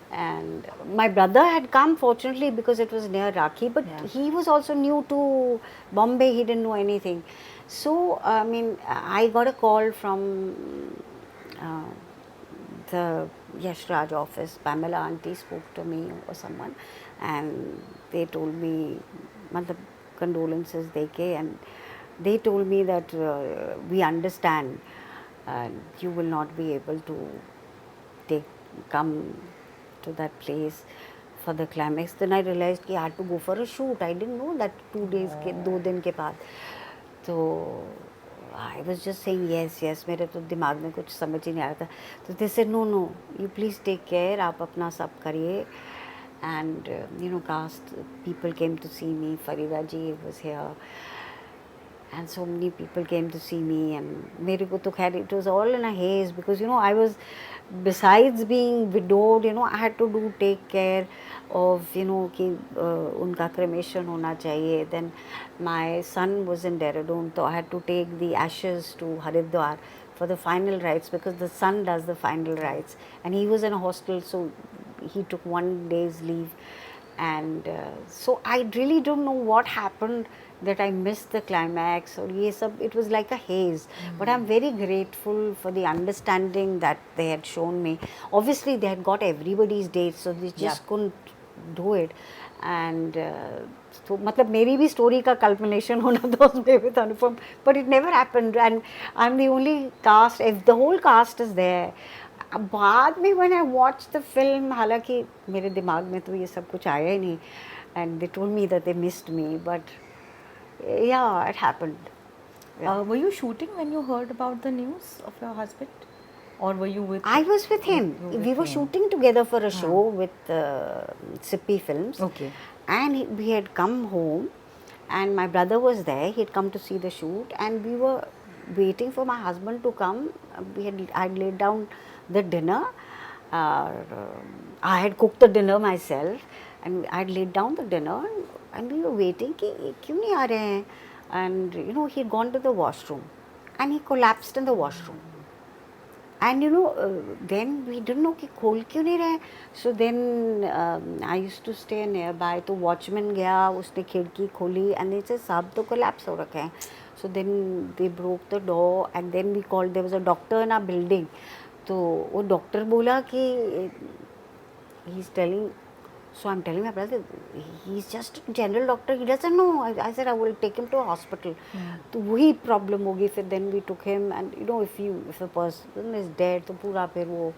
S2: and my brother had come fortunately because it was near Rakhi. But he was also new to Bombay. He didn't know anything. So I mean, I got a call from the Yash Raj office. Pamela auntie spoke to me or someone, and they told me, condolences and they told me that we understand you will not be able to come to that place for the climax. Then I realized I had to go for a shoot. I didn't know that 2 days के 2 दिन के बाद. So I was just saying yes. मेरे तो दिमाग में कुछ समझ ही नहीं आ रहा था. So they said no, you please take care. आप अपना सब करिए. And cast people came to see me. Farida ji was here, and so many people came to see me. And it was all in a haze because I was, besides being widowed, I had to take care of कि उनका cremation होना चाहिए. Then my son was in Dehradun, so I had to take the ashes to Haridwar for the final rites because the son does the final rites, and he was in a hostel, so he took 1 day's leave. And so I really don't know what happened that I missed the climax or it was like a haze. But I'm very grateful for the understanding that they had shown me. Obviously they had got everybody's dates, so they just couldn't do it. And तो मतलब मेरी भी story का कल्पनेशन होना था उसमें with Anupam, but it never happened and I am the only cast, if the whole cast is there. बाद में when I watch the film, हालांकि मेरे दिमाग में तो ये सब कुछ आया ही नहीं, and they told me that they missed me, but yeah it happened.
S1: Were you shooting when you heard about the news of your husband, or were you with?
S2: I was with him.
S1: You were
S2: We
S1: with
S2: were
S1: him.
S2: shooting together for a show with Sippy Films.
S1: Okay.
S2: And we had come home, and my brother was there. He had come to see the shoot, and we were waiting for my husband to come. I'd laid down the dinner. I had cooked the dinner myself, and I'd laid down the dinner, and we were waiting. कि ये क्यों नहीं आ रहे हैं? And you know, he'd gone to the washroom, and he collapsed in the washroom. And you know, then we didn't know कि खोल क्यों नहीं रहे. So then I used to stay nearby. तो वॉचमैन गया, उसने खिड़की खोली, and they said साहब तो collapse हो रखे हैं. So then they broke the door, and then we called. There was a doctor in our building. तो वो डॉक्टर बोला कि he's telling. So I'm telling my brother, he's just a general doctor, he doesn't know. I said I will take him to a hospital. तो वही problem होगी फिर. Then we took him, and you know, if a person is dead, तो पूरा फिर वो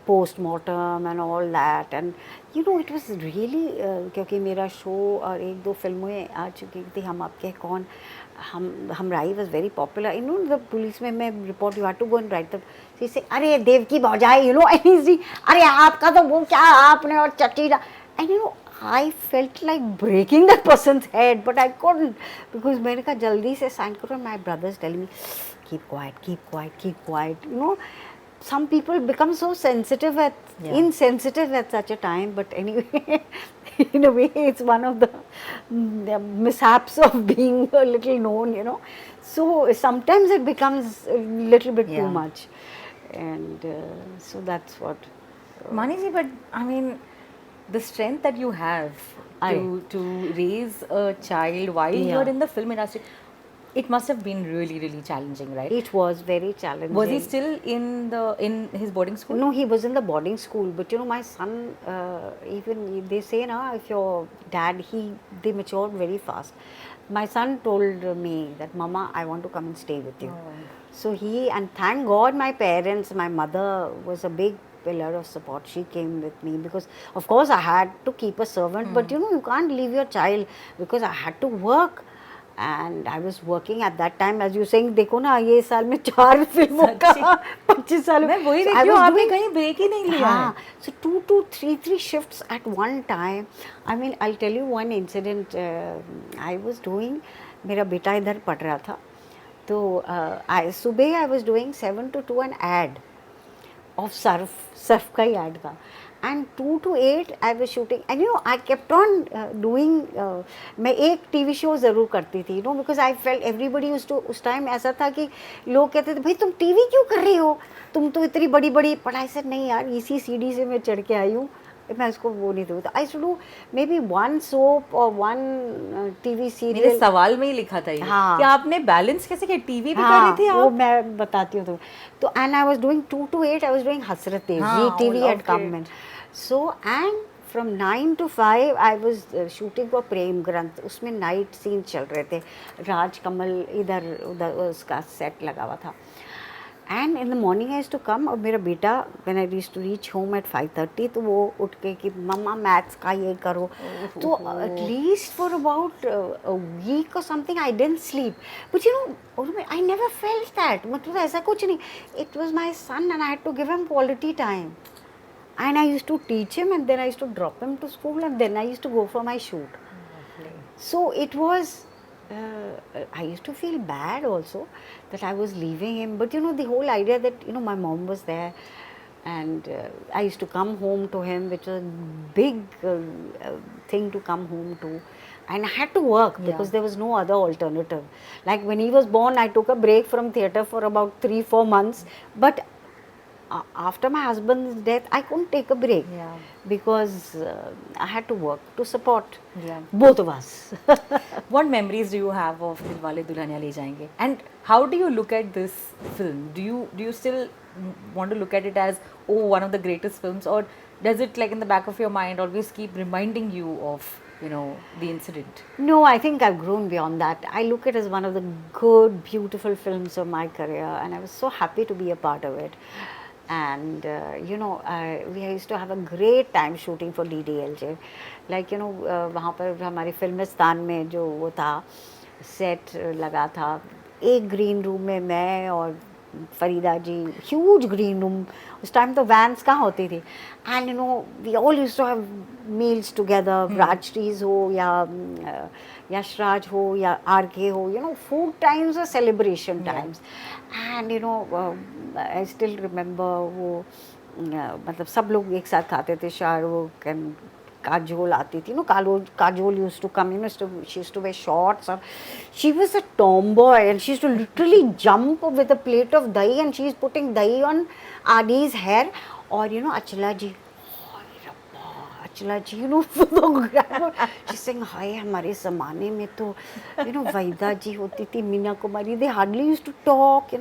S2: post-mortem and all that. And you know, it was really क्योंकि मेरा शो और एक दो फिल्में आ चुकी थी, हम आपके कौन, हम राई was very popular. You know, the police में मैं report, you had to go and write the, she say, अरे देव की भौजाई, you know, and he's अरे आपका तो वो क्या आपने और चट्टी, and you know, I felt like breaking that person's head, but I couldn't, because मैंने कहा जल्दी से sign करो. My brother's telling me, keep quiet, keep quiet, keep quiet. You know, some people become so sensitive insensitive at such a time, but anyway, in a way, it's one of the mishaps of being a little known, you know. So sometimes it becomes a little bit too much, and so that's what.
S1: Maniji, but I mean, the strength that you have to raise a child while you're in the film industry, it must have been really, really challenging, right?
S2: It was very challenging.
S1: Was he still in his boarding school?
S2: No, he was in the boarding school. But you know, my son, even they say now, if your dad, they matured very fast. My son told me that, Mama, I want to come and stay with you. So and thank God, my parents, my mother was a big pillar of support. She came with me because, of course, I had to keep a servant. But you know, you can't leave your child, because I had to work. And I was working at that time, as you saying, देखो ना ये साल में 4 फिल्मों का 25 साल में
S1: मैं वही देख रही हूँ, आपने कहीं ब्रेक ही नहीं लिया है.
S2: So 2 to 3 shifts at one time. I mean, I'll tell you one incident. I was doing, मेरा बेटा इधर पढ़ रहा था, तो सुबह I was doing 7 to 2 an ad of Surf का ही ad था. And 2 to 8 I was shooting, and you know, I kept on doing. मैं एक TV show ज़रूर करती थी, you know, because I felt everybody used to, उस time ऐसा था कि लोग कहते थे, भाई तुम TV क्यों कर रही हो, तुम तो इतनी बड़ी बड़ी पढ़ाई से. नहीं यार, इसी सीढ़ी से मैं चढ़ के आई हूँ, मैं उसको वो नहीं दूँ. I should do may be 1 soap or 1 TV serial.
S1: मेरे सवाल में ही लिखा था ये कि आपने बैलेंस कैसे किया, टीवी भी कर रही थी आप.
S2: वो मैं बताती हूँ तुम्हें. तो and I was doing 2 to 8 I was doing Hasratein. Zee TV had come in. So, and from 9 to 5 I was shooting for प्रेम ग्रंथ. उसमें नाइट सीन चल रहे थे. राज कमल इधर उधर उसका सेट लगा हुआ था. And in the morning I used to come, और मेरा बेटा when I used to reach home at 5:30, तो वो उठ के कि मम्मा मैथ्स का ये करो. तो at least for about a week or something I didn't sleep. But you know, I never felt that. मतलब ऐसा कुछ नहीं. It was my son and I had to give him quality time. And I used to teach him, and then I used to drop him to school, and then I used to go for my shoot. So it was, I used to feel bad also that I was leaving him. But you know, the whole idea that, you know, my mom was there, and I used to come home to him, which was a big thing to come home to. And I had to work because there was no other alternative. Like when he was born, I took a break from theatre for about 3-4 months. But after my husband's death, I couldn't take a break because I had to work to support both of us.
S1: What memories do you have of Dilwale Dulhania Le Jayenge? And how do you look at this film? Do you still want to look at it as, oh, one of the greatest films, or does it like in the back of your mind always keep reminding you of, you know, the incident?
S2: No, I think I've grown beyond that. I look at it as one of the good, beautiful films of my career, and I was so happy to be a part of it. And we used to have a great time shooting for DDLJ. Like वहाँ पर हमारे फिल्मिस्तान में जो वो था set लगा था, एक ग्रीन रूम में मैं और Farida ji, huge green room. उस टाइम तो वैन्स कहाँ होती थी. And we all used to have meals together, Rajshri's हो या यशराज हो या RK हो, food times or celebration times. And I still remember वो मतलब सब लोग एक साथ खाते थे. शाहरुख एंड काजोल आती थी. Kajol used to come, she used to wear shorts. Or she was a tomboy and she used to literally jump with a plate of dahi and she is putting dahi on Adi's hair. Or Achla ji, Achla ji, she's saying, हाय हमारे ज़माने में तो वहीदा जी होती थी, Meena Kumari, they hardly used to talk,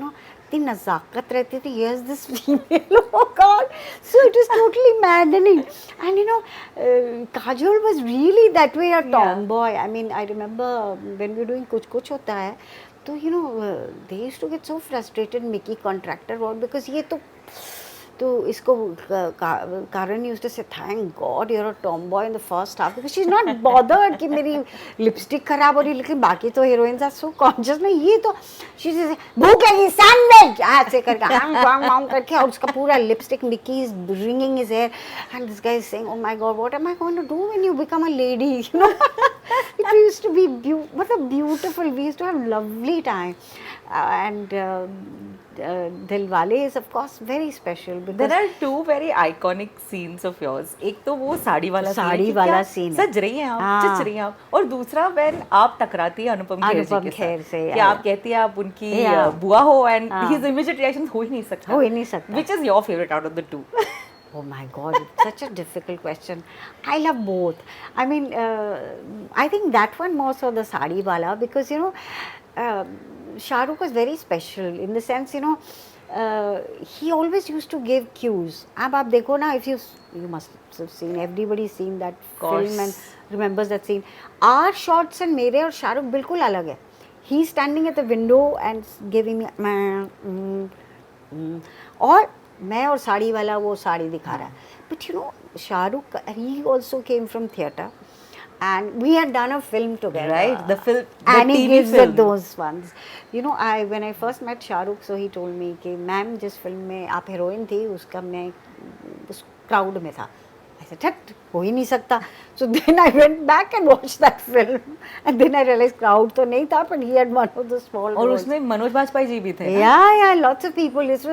S2: इतनी नज़ाकत रहती थी. Yes, this female, oh God. So it was totally maddening. And Kajol was really that way a tomboy. I mean, I remember when we were doing Kuch Kuch Hota Hai, so they used to get so frustrated, Mickey contractor work, because ये तो इसको Karan used to say, thank God you're a tomboy in the first half, because she's not bothered कि मेरी lipstick खराब हो रही, लेकिन बाकी तो हीरोइंस आर सो कॉन्शियस में. ये तो she says भूख लगी सैंडविच ऐसे करके आम करके, और उसका पूरा lipstick, Mickey is wringing his hair and this guy is saying, oh my God, what am I going to do when you become a lady? It used to be beautiful. We used to have lovely time. And Dilwale is of course very special because
S1: there are two very iconic scenes of yours. एक तो वो साड़ी वाला
S2: scene है.
S1: सज रही हैं आप, चिच रही हैं आप, और दूसरा when आप टकराती है अनुपम खेर से, कि आप कहती है आप उनकी बुआ हो, and his immediate reaction हो ही नहीं सकता. Which is your favorite out of the two?
S2: Oh my God, it's such a difficult question. I love both. I mean, I think that one more so the sari wala, because Shahrukh was very special in the sense, he always used to give cues. अब आप देखो ना, if you must have seen, everybody's seen that film and remembers that scene. Our shots and मेरे और शाहरुख बिल्कुल अलग है. He's standing at the window and giving me और मैं और साड़ी वाला वो साड़ी दिखा रहा है. But Shahrukh, he also came from theatre. And we had done a film together.
S1: Right, the film,
S2: and
S1: the
S2: he
S1: TV
S2: gives
S1: film.
S2: it those ones. When I first met Shahrukh, so he told me कि ma'am जिस film में आप heroine थी उसका मैं उस crowd में था. I said, "That हो ही नहीं सकता." So then I went back and watched that film, and then I realized crowd तो नहीं था, but he had one of the small.
S1: और उसमें मनोज बाजपेयी जी भी थे.
S2: Yeah, lots of people. It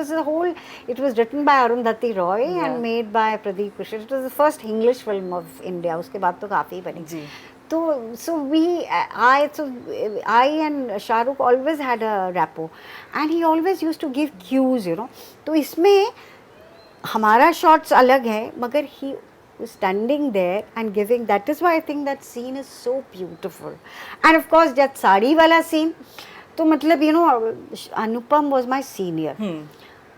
S2: was written by Arundhati Roy and made by Pradeep Krishnan. It was the first English film of India. उसके बाद तो काफी बनी.
S1: जी.
S2: I and Shahrukh always had a rapport, and he always used to give cues, तो इसमें हमारा shots अलग है, मगर he was standing there and giving. That is why I think that scene is so beautiful. And of course that sari वाला scene, तो मतलब Anupam was my senior.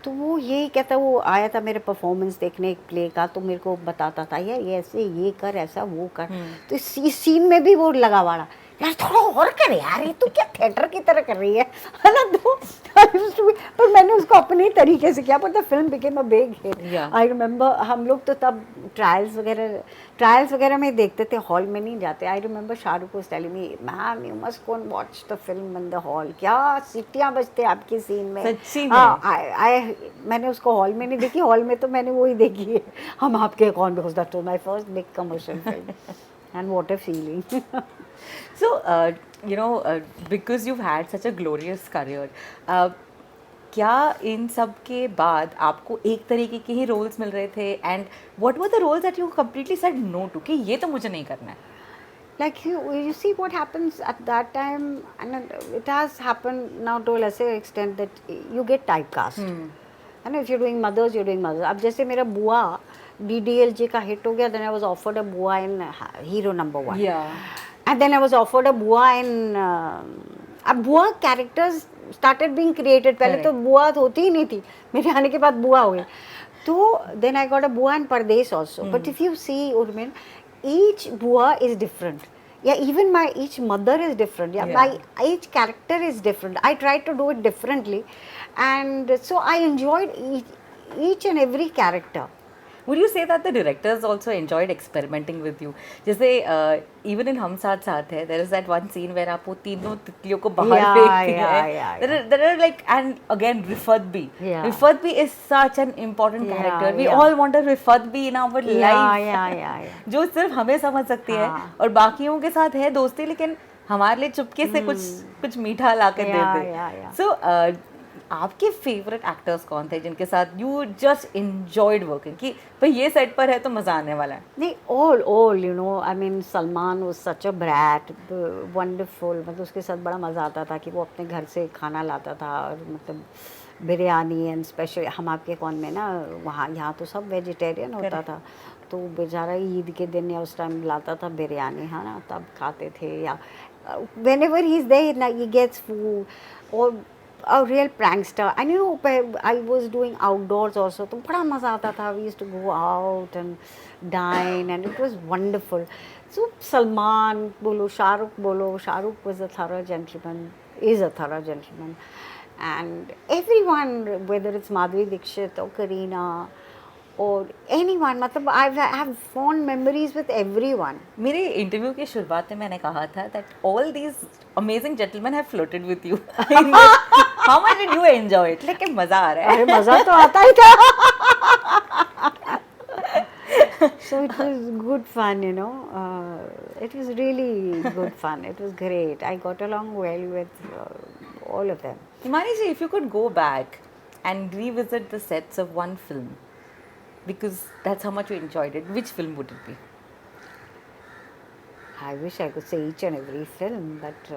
S2: तो वो यही कहता, वो आया था मेरे परफॉर्मेंस देखने एक प्ले का, तो मेरे को बताता था यार ये ऐसे ये कर, ऐसा वो कर. तो इस सीन में भी वो लगा वाला, यार थोड़ा और कर यार, ये तो क्या थिएटर की तरह कर रही है ना. तो पर मैंने उसको अपने तरीके से किया, पर film became a big hit. I remember हम लोग तो तब ट्रायल्स वगैरह में देखते थे, हॉल में नहीं जाते. I remember Shahrukh was telling me, ma'am you must go and watch the film in the hall. क्या सीटियाँ बजते आपकी सीन में. मैंने उसको हॉल में नहीं देखी, हॉल में तो मैंने वही देखी है, हम आपके कौन, because that was my first big commercial film. And what a feeling.
S1: So, because you've had such a glorious career, क्या इन सब के बाद आपको एक तरीके के ही रोल्स मिल रहे थे, and what were the roles that you completely said no to कि ये तो मुझे नहीं करना है?
S2: Like you see what happens at that time, and it has happened now to a lesser extent, that you get typecast. And if you're doing mothers, you're doing mothers. अब जैसे मेरा बुआ DDLJ का हिट हो गया, then I was offered a बुआ in Hero Number 1. And then I was offered a बुआ in अब बुआ characters started being created. पहले तो बुआ होती ही नहीं थी, मेरे आने के बाद बुआ हो गई. So then I got a Bua and Pardes also. But if you see, Urmin, each Bua is different. Yeah, even my each mother is different. Yeah,
S1: Yeah.
S2: my each character is different. I tried to do it differently, and so I enjoyed each and every character.
S1: Would you say that the directors also enjoyed experimenting with you? जैसे even in हम साथ साथ है, there is that one scene where आप वो तीनों तितलियों को बाहर
S2: Yeah,
S1: फेंकती
S2: yeah,
S1: है.
S2: yeah,
S1: There are like, and again Rifat Bhi.
S2: Yeah.
S1: Rifat Bhi is such an important
S2: Yeah,
S1: character. We
S2: yeah.
S1: all want a Rifat Bhi in our
S2: Yeah,
S1: life.
S2: yeah.
S1: जो सिर्फ हमें समझ सकती है
S2: हाँ.
S1: और बाकियों के साथ है दोस्ती, लेकिन हमारे लिए चुपके से कुछ मीठा ला के दे दे.
S2: Yeah.
S1: So आपके फेवरेट एक्टर्स कौन थे जिनके साथ यू जस्ट एंजॉयड वर्किंग कि भाई ये सेट पर है तो मजा आने वाला है?
S2: नहीं, all you know, I mean Salman was such a brat, wonderful. मतलब उसके साथ बड़ा मज़ा आता था कि वो अपने घर से खाना लाता था, और मतलब बिरयानी एंड स्पेशल हम आपके कौन में ना, वहाँ यहाँ तो सब वेजिटेरियन होता था, तो बेचारा ईद के दिन या उस टाइम लाता था बिरयानी, है ना, तब खाते थे. या whenever he's there, he gets food. और a real prankster. And you know, I was doing outdoors also, तो बड़ा मज़ा आता था. We used to go out and dine, and it was wonderful. So Salman bolo, Shahrukh was a thorough gentleman, is a thorough gentleman. And everyone, whether it's Madhuri Dixit or Kareena or anyone, मतलब I have fond memories with everyone.
S1: मेरे interview की शुरुआत में मैंने कहा था that all these amazing gentlemen have flirted with you. How much did you enjoy it? लेकिन मजा आ रहा है.
S2: अरे मज़ा तो आता ही था. So it was good fun, you know. It was really good fun. It was great. I got along well with all of them.
S1: Himani ji, if you could go back and revisit the sets of one film, because that's how much you enjoyed it, which film would it be?
S2: I wish I could say each and every film, but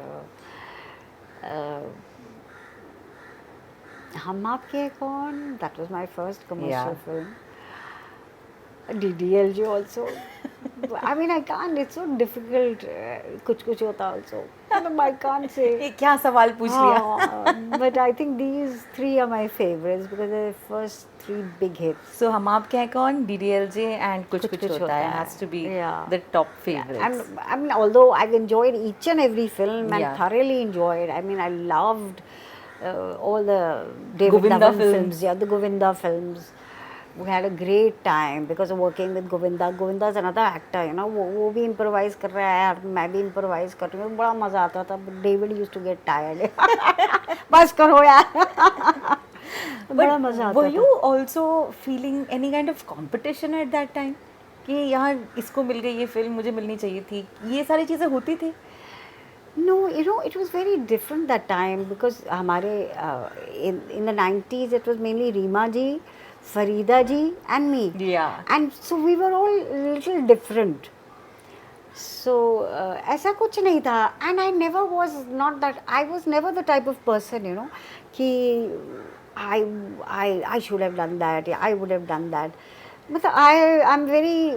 S2: Hum Aapke Hai Kaun, that was my first commercial film. DDLJ also. I mean, I can't, it's so difficult. Kuch hota also. I can't say.
S1: ये क्या सवाल पूछ लिया?
S2: But I think these three are my favorites because they're the first three big hits.
S1: So हम आपके हैं कौन, DDLJ and कुछ होता है has to be the top favorites.
S2: And I mean, although I've enjoyed each and every film and
S1: Yeah.
S2: thoroughly enjoyed, I mean, I loved all the David
S1: Govinda
S2: Dhawan
S1: films.
S2: Yeah, the Govinda films. We had a great time because of working with Govinda. Govinda is another actor, you know. वो भी improvise कर रहा है और मैं भी improvise कर रही हूँ. बड़ा मजा आता था. But David used to get tired. बस करो यार. बड़ा मजा आता था.
S1: Were you also feeling any kind of competition at that time? कि यार इसको मिल गई ये फिल्म, मुझे मिलनी चाहिए थी. ये सारी चीजें होती थी?
S2: No, you know, it was very different that time because हमारे in the 90s it was mainly Reema ji, Farida ji and me.
S1: Yeah.
S2: And so we were all little different. So ऐसा कुछ नहीं था. And I never was not that. I was never the type of person, you know, कि I should have done that. Yeah, I would have done that. But I'm very.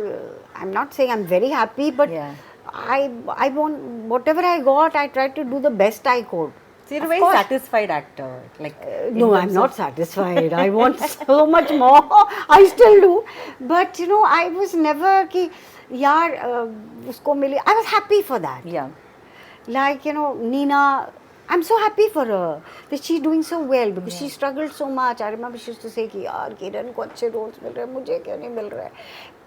S2: I'm not saying I'm very happy, but
S1: Yeah.
S2: I want whatever I got. I tried to do the best I could.
S1: So you're a
S2: Of
S1: very
S2: course.
S1: satisfied actor. Like in
S2: No, I'm
S1: terms
S2: not
S1: of-
S2: satisfied. I want so much more. I still do. But you know, I was never कि यार उसको मिली. I was happy for that.
S1: Yeah.
S2: Like, you know, Nina, I'm so happy for her that she's doing so well because she struggled so much. I remember she used to say कि यार किरण को अच्छे roles मिल रहे हैं, मुझे क्यों नहीं मिल रहा है.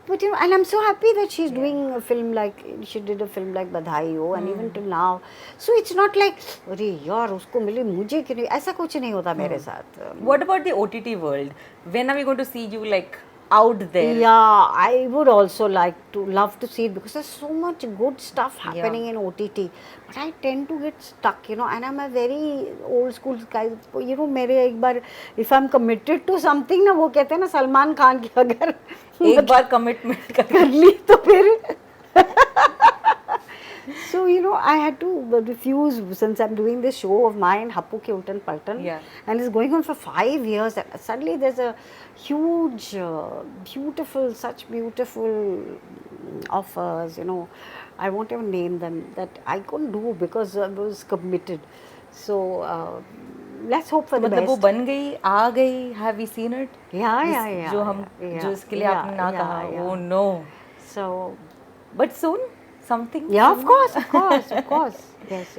S2: But you know, and I'm so happy that she's doing a film like, she did a film like Badhai Ho, and even till now. So it's not like, अरे यार उसको मिली मुझे क्यों नहीं, ऐसा कुछ नहीं होता मेरे साथ.
S1: What about the OTT world? When are we going to see you like out there?
S2: Yeah, I would also love to see it because there's so much good stuff happening in OTT. But I tend to get stuck, you know, and I'm a very old school guy. You know, मेरे एक बार, if I'm committed to something ना, वो कहते हैं ना सलमान खान की अगर
S1: एक बार commitment
S2: कर ली तो फिर So, you know, I had to refuse since I'm doing this show of mine, Happu Ke Ultan Paltan,
S1: Yeah.
S2: and it's going on for 5 years. And suddenly there's a huge, beautiful, such beautiful offers, you know. I won't even name them that I couldn't do because I was committed. So, let's hope for the
S1: मतलब वो
S2: best.
S1: बन गई, आ गई, have we seen it?
S2: Yeah.
S1: जो हम
S2: yeah,
S1: जो इसके लिए
S2: yeah,
S1: आपने ना
S2: yeah,
S1: कहा,
S2: yeah.
S1: oh no.
S2: So,
S1: But soon, something
S2: yeah,
S1: soon.
S2: of course. Yes.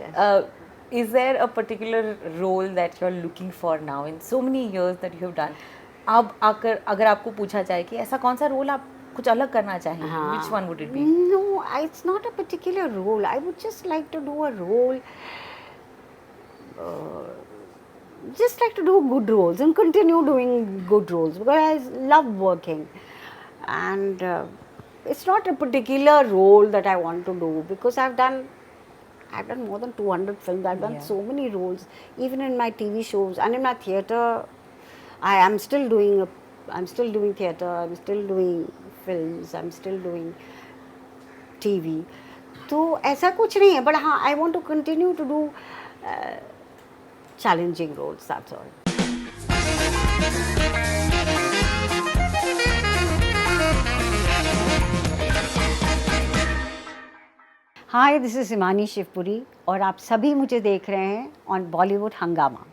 S1: Is there a particular role that you're looking for now in so many years that you have done? अब आकर अगर आपको पूछा जाए कि ऐसा कौन सा रोल आप कुछ अलग करना चाहेंगे, which one would it be?
S2: No, it's not a particular role. I would just like to do a role, just like to do good roles and continue doing good roles because I love working. And it's not a particular role that I want to do because I've done more than 200 films. I've done
S1: Yeah.
S2: so many roles, even in my TV shows and in my theatre. I'm still doing theatre. I'm still doing films. I'm still doing TV. तो ऐसा कुछ नहीं है, but हाँ, I want to continue to do challenging roles. That's all. Hi, this is Imani Shivpuri और आप सभी मुझे देख रहे हैं on Bollywood Hangama.